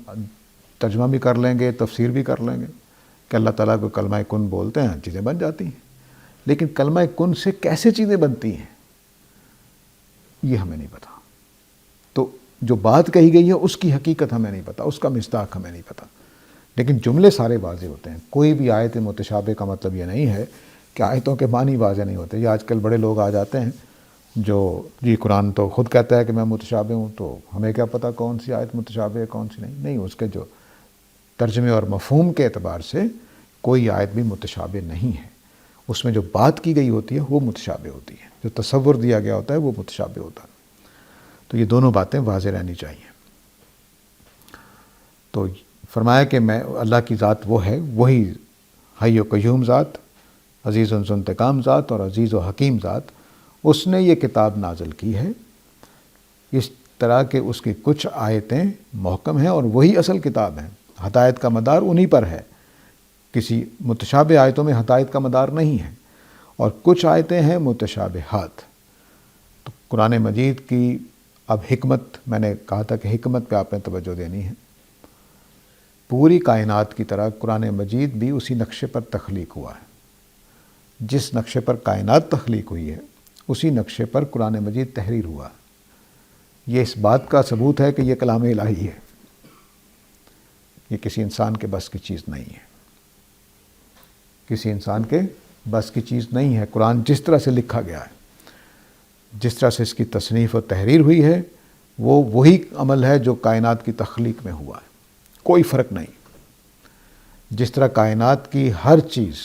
[SPEAKER 1] ترجمہ بھی کر لیں گے، تفسیر بھی کر لیں گے کہ اللہ تعالیٰ کو کلمہ کن بولتے ہیں، چیزیں بن جاتی ہیں. لیکن کلمہ کن سے کیسے چیزیں بنتی ہیں یہ ہمیں نہیں پتہ. تو جو بات کہی گئی ہے اس کی حقیقت ہمیں نہیں پتہ، اس کا مصداق ہمیں نہیں پتہ. لیکن جملے سارے واضح ہوتے ہیں. کوئی بھی آیت متشابہ کا مطلب یہ نہیں ہے کہ آیتوں کے معنی واضح نہیں ہوتے. یہ آج کل بڑے لوگ آ جاتے ہیں جو جی قرآن تو خود کہتا ہے کہ میں متشابہ ہوں، تو ہمیں کیا پتہ کون سی آیت متشابہ ہے کون سی نہیں. نہیں، اس کے جو ترجمے اور مفہوم کے اعتبار سے کوئی آیت بھی متشابہ نہیں ہے. اس میں جو بات کی گئی ہوتی ہے وہ متشابہ ہوتی ہے، جو تصور دیا گیا ہوتا ہے وہ متشابہ ہوتا ہے. تو یہ دونوں باتیں واضح رہنی چاہیے. تو فرمایا کہ میں اللہ کی ذات وہ ہے، وہی حی و قیوم ذات، عزیز و ذوانتقام ذات اور عزیز و حکیم ذات. اس نے یہ کتاب نازل کی ہے اس طرح کہ اس کی کچھ آیتیں محکم ہیں اور وہی اصل کتاب ہیں. ہدایت کا مدار انہی پر ہے. کسی متشابہ آیتوں میں ہدایت کا مدار نہیں ہے. اور کچھ آیتیں ہیں متشابہات. تو قرآن مجید کی اب حکمت، میں نے کہا تھا کہ حکمت پہ آپ نے توجہ دینی ہے. پوری کائنات کی طرح قرآن مجید بھی اسی نقشے پر تخلیق ہوا ہے. جس نقشے پر کائنات تخلیق ہوئی ہے اسی نقشے پر قرآن مجید تحریر ہوا. یہ اس بات کا ثبوت ہے کہ یہ کلام الہی ہے. یہ کسی انسان کے بس کی چیز نہیں ہے. کسی انسان کے بس کی چیز نہیں ہے. قرآن جس طرح سے لکھا گیا ہے، جس طرح سے اس کی تصنیف و تحریر ہوئی ہے، وہ وہی عمل ہے جو کائنات کی تخلیق میں ہوا ہے. کوئی فرق نہیں. جس طرح کائنات کی ہر چیز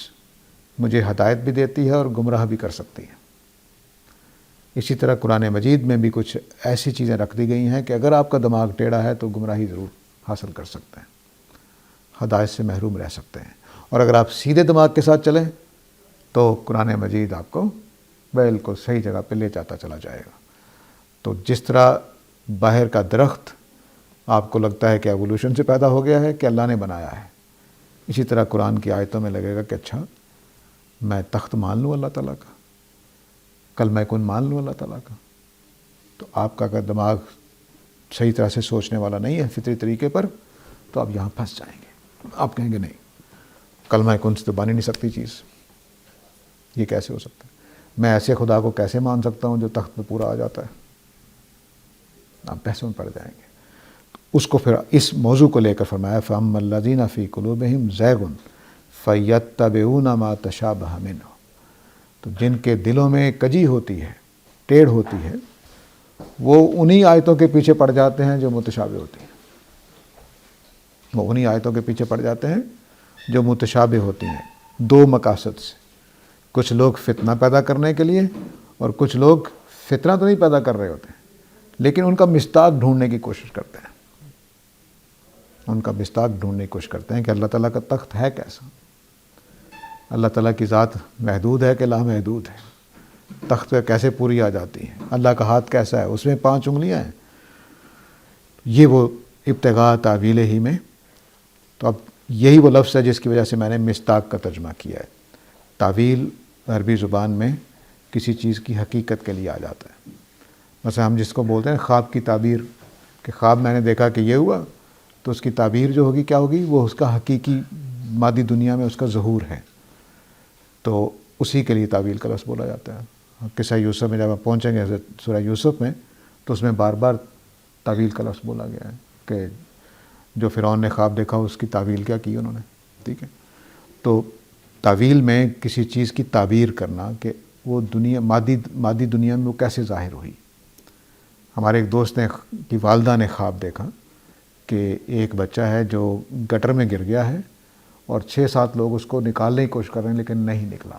[SPEAKER 1] مجھے ہدایت بھی دیتی ہے اور گمراہ بھی کر سکتی ہے، اسی طرح قرآن مجید میں بھی کچھ ایسی چیزیں رکھ دی گئی ہیں کہ اگر آپ کا دماغ ٹیڑھا ہے تو گمراہی ضرور حاصل کر سکتے ہیں، ہدایت سے محروم رہ سکتے ہیں. اور اگر آپ سیدھے دماغ کے ساتھ چلیں تو قرآن مجید آپ کو بالکل صحیح جگہ پہ لے جاتا چلا جائے گا. تو جس طرح باہر کا درخت آپ کو لگتا ہے کہ ایوولوشن سے پیدا ہو گیا ہے کہ اللہ نے بنایا ہے، اسی طرح قرآن کی آیتوں میں لگے گا کہ اچھا میں تخت مان لوں اللہ تعالیٰ کا، کلمہ کن مان لوں اللہ تعالیٰ کا. تو آپ کا اگر دماغ صحیح طرح سے سوچنے والا نہیں ہے فطری طریقے پر تو آپ یہاں پھنس جائیں گے. آپ کہیں گے نہیں، کلمہ کن سے تو بن ہی نہیں سکتی چیز، یہ کیسے ہو سکتا ہے؟ میں ایسے خدا کو کیسے مان سکتا ہوں جو تخت پہ پورا آ جاتا ہے؟ آپ بحثوں میں پڑ جائیں گے. اس کو پھر اس موضوع کو لے کر فرمایا فَأَمَّا الَّذِينَ فِي قُلُوبِهِمْ زَيْغٌ فَيَتَّبِعُونَ مَا تَشَابَهَ مِنْهُ. تو جن کے دلوں میں کجی ہوتی ہے، ٹیڑھ ہوتی ہے، وہ انہی آیتوں کے پیچھے پڑ جاتے ہیں جو متشابہ ہوتی ہیں. وہ انہی آیتوں کے پیچھے پڑ جاتے ہیں جو متشابہ ہوتی ہیں. 2 مقاصد سے. کچھ لوگ فتنہ پیدا کرنے کے لیے اور کچھ لوگ فتنہ تو نہیں پیدا کر رہے ہوتے لیکن ان کا مصداق ڈھونڈنے کی کوشش کرتے ہیں. ان کا مصداق ڈھونڈنے کی کوشش کرتے ہیں کہ اللہ تعالیٰ کا تخت ہے کیسا، اللہ تعالیٰ کی ذات محدود ہے کہ لامحدود ہے، تخت پہ کیسے پوری آ جاتی ہے، اللہ کا ہاتھ کیسا ہے، اس میں 5 انگلیاں ہیں. یہ وہ ابتغاء تعویل ہی میں. تو اب یہی وہ لفظ ہے جس کی وجہ سے میں نے مصداق کا ترجمہ کیا ہے. تعویل عربی زبان میں کسی چیز کی حقیقت کے لیے آ جاتا ہے. مثلا ہم جس کو بولتے ہیں خواب کی تعبیر، کہ خواب میں نے دیکھا کہ یہ ہوا، تو اس کی تعبیر جو ہوگی کیا ہوگی، وہ اس کا حقیقی مادی دنیا میں اس کا ظہور ہے، تو اسی کے لیے تعویل کا لفظ بولا جاتا ہے۔ قصہ یوسف میں جب آپ پہنچیں گے حضرت سورہ یوسف میں، تو اس میں بار بار تعویل کا لفظ بولا گیا ہے کہ جو فرعون نے خواب دیکھا اس کی تعویل کیا کی انہوں نے، ٹھیک ہے۔ تو تعویل میں کسی چیز کی تعبیر کرنا کہ وہ دنیا مادی دنیا میں وہ کیسے ظاہر ہوئی۔ ہمارے ایک دوست کی والدہ نے خواب دیکھا کہ ایک بچہ ہے جو گٹر میں گر گیا ہے اور 6-7 لوگ اس کو نکالنے کی کوشش کر رہے ہیں لیکن نہیں نکلا،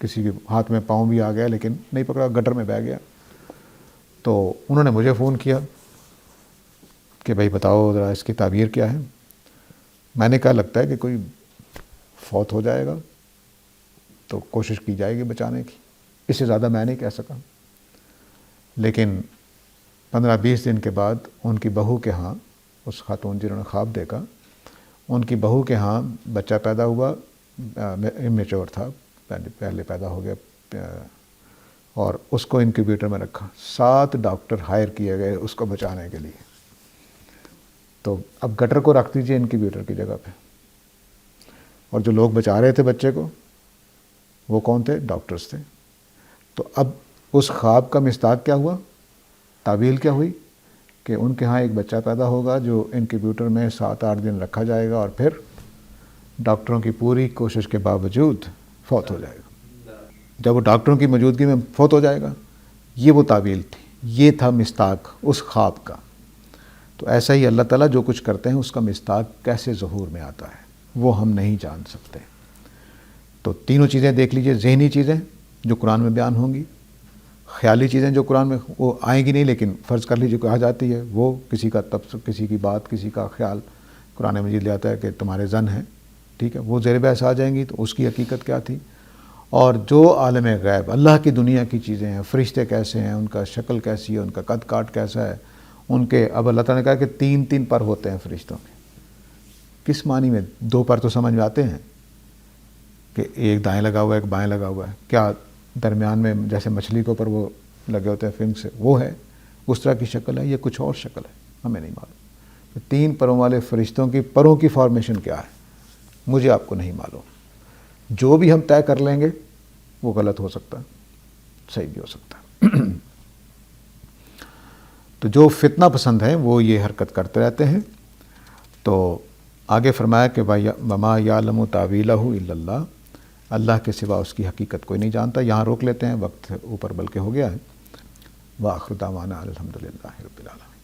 [SPEAKER 1] کسی کے ہاتھ میں پاؤں بھی آ گیا لیکن نہیں پکڑا، گٹر میں بہہ گیا۔ تو انہوں نے مجھے فون کیا کہ بھائی بتاؤ ذرا اس کی تعبیر کیا ہے۔ میں نے کہا لگتا ہے کہ کوئی فوت ہو جائے گا تو کوشش کی جائے گی بچانے کی، اس سے زیادہ میں نہیں کہہ سکا۔ لیکن 15-20 دن کے بعد ان کی بہو کے ہاں، اس خاتون جنہوں نے خواب دیکھا، ان کی بہو کے ہاں بچہ پیدا ہوا، امیچور تھا، پہلے پیدا ہو گیا، اور اس کو انکیوبیٹر میں رکھا۔ 7 ڈاکٹر ہائر کیے گئے اس کو بچانے کے لیے۔ تو اب گٹر کو رکھ دیجیے انکیوبیٹر کی جگہ پہ، اور جو لوگ بچا رہے تھے بچے کو وہ کون تھے؟ ڈاکٹرز تھے۔ تو اب اس خواب کا مصداق کیا ہوا، تعبیل کیا ہوئی کہ ان کے ہاں ایک بچہ پیدا ہوگا جو انکیوبیٹر میں 7-8 دن رکھا جائے گا اور پھر ڈاکٹروں کی پوری کوشش کے باوجود فوت ہو جائے گا۔ جب وہ ڈاکٹروں کی موجودگی میں فوت ہو جائے گا، یہ وہ تعبیل تھی، یہ تھا مصداق اس خواب کا۔ تو ایسا ہی اللہ تعالیٰ جو کچھ کرتے ہیں اس کا مصداق کیسے ظہور میں آتا ہے وہ ہم نہیں جان سکتے۔ تو تینوں چیزیں دیکھ لیجئے، ذہنی چیزیں جو قرآن میں بیان ہوں گی، خیالی چیزیں جو قرآن میں وہ آئیں گی نہیں لیکن فرض کر لیجیے کہا جاتی ہے، وہ کسی کا تبصرہ، کسی کی بات، کسی کا خیال قرآن مجید لے آتا ہے کہ تمہارے ظن ہیں، ٹھیک ہے، وہ زیر بحث آ جائیں گی تو اس کی حقیقت کیا تھی۔ اور جو عالم غیب، اللہ کی دنیا کی چیزیں ہیں، فرشتے کیسے ہیں، ان کا شکل کیسی ہے، ان کا قد کاٹ کیسا ہے، ان کے، اب اللہ تعالیٰ نے کہا کہ 3 پر ہوتے ہیں فرشتوں کے۔ کس معنی میں؟ 2 پر تو سمجھ میں آتے ہیں کہ ایک دائیں لگا ہوا ہے ایک بائیں لگا ہوا ہے، کیا درمیان میں جیسے مچھلی کے اوپر وہ لگے ہوتے ہیں فنگ سے، وہ ہے اس طرح کی شکل ہے، یہ کچھ اور شکل ہے، ہمیں نہیں معلوم۔ 3 پروں والے فرشتوں کی پروں کی فارمیشن کیا ہے مجھے آپ کو نہیں معلوم۔ جو بھی ہم طے کر لیں گے وہ غلط ہو سکتا ہے، صحیح بھی ہو سکتا ہے۔ تو جو فتنہ پسند ہیں وہ یہ حرکت کرتے رہتے ہیں۔ تو آگے فرمایا کہ وما یعلم تاویلہ الا اللہ، اللہ کے سوا اس کی حقیقت کوئی نہیں جانتا۔ یہاں روک لیتے ہیں، وقت اوپر بلکہ ہو گیا ہے۔ وآخر دعوانا الحمدللہ رب العالمین۔